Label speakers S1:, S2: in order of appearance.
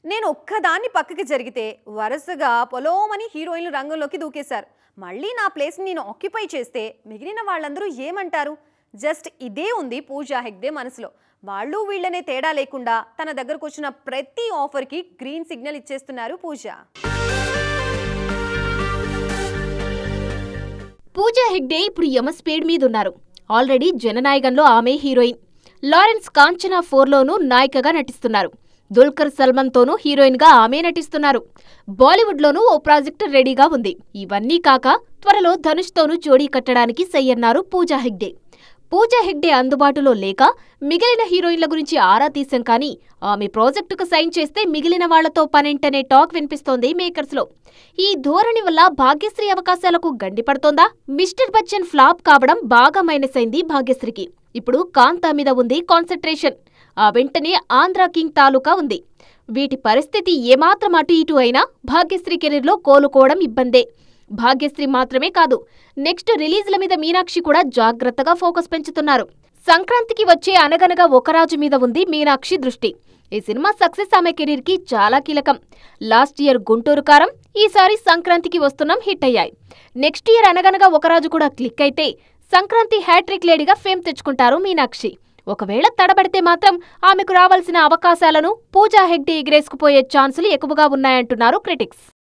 S1: నేను ఒక్కదాన్ని పక్కకి జరిగితే వరుసగా పొలోమని హీరోయిన్లు రంగంలోకి దూకేశారు. మళ్ళీ నా ప్లేస్ని నేను ఆక్యుపై చేస్తే మిగిలిన వాళ్ళందరూ ఏమంటారు? జస్ట్ ఇదే ఉంది పూజా హెగ్డే మనసులో. వాళ్ళు వీళ్ళనే తేడా లేకుండా తన దగ్గరకు వచ్చిన ప్రతి ఆఫర్కి గ్రీన్ సిగ్నల్ ఇచ్చేస్తున్నారు పూజ.
S2: పూజా హెగ్డే ఇప్పుడు యమ స్పీడ్ మీదున్నారు. ఆల్రెడీ జననాయకంలో ఆమె హీరోయిన్. లారెన్స్ కాంచనా 4లోనూ నాయికగా నటిస్తున్నారు. దుల్కర్ సల్మాన్తోనూ హీరోయిన్గా ఆమె నటిస్తున్నారు. బాలీవుడ్లోనూ ఓ ప్రాజెక్టు రెడీగా ఉంది. ఇవన్నీ కాక త్వరలో ధనుష్తోనూ జోడీ కట్టడానికి సై అన్నారు పూజా హెగ్డే. పూజా హెగ్డే అందుబాటులో లేక మిగిలిన హీరోయిన్ల గురించి ఆరా తీశాం కానీ ఆమె ప్రాజెక్టుకు సైన్ చేస్తే మిగిలిన వాళ్లతో పనేంటనే టాక్ వినిపిస్తోంది మేకర్స్లో. ఈ ధోరణి వల్ల భాగ్యశ్రీ అవకాశాలకు గండిపడుతోందా? మిస్టర్ బచ్చన్ ఫ్లాప్ కావడం బాగా మైనస్ అయింది భాగ్యశ్రీకి. ఇప్పుడు కాంతా మీద ఉంది కాన్సంట్రేషన్. ఆ వెంటనే ఆంధ్రా కింగ్ తాలూకా ఉంది. వీటి పరిస్థితి ఏమాత్రం అటు ఇటు అయినా భాగ్యశ్రీ కెరీర్లో కోలుకోవడం ఇబ్బందే. భాగ్యశ్రీ మాత్రమే కాదు, నెక్స్ట్ రిలీజ్ల మీద మీనాక్షి కూడా జాగ్రత్తగా ఫోకస్ పెంచుతున్నారు. సంక్రాంతికి వచ్చే అనగనగా ఒకరాజు మీద ఉంది మీనాక్షి దృష్టి. ఈ సినిమా సక్సెస్ ఆమె కెరీర్కి చాలా కీలకం. లాస్ట్ ఇయర్ గుంటూరు కారం, ఈసారి సంక్రాంతికి వస్తున్నాం హిట్ అయ్యాయి. నెక్స్ట్ ఇయర్ అనగనగా ఒకరాజు కూడా క్లిక్ అయితే సంక్రాంతి హ్యాట్రిక్ లేడీగా ఫేమ్ తెచ్చుకుంటారు మీనాక్షి. ఒకవేళ తడబడితే మాత్రం ఆమెకు రావాల్సిన అవకాశాలను పూజా హెగ్డే ఎగిరేసుకుపోయే ఛాన్సులు ఎక్కువగా ఉన్నాయంటున్నారు క్రిటిక్స్.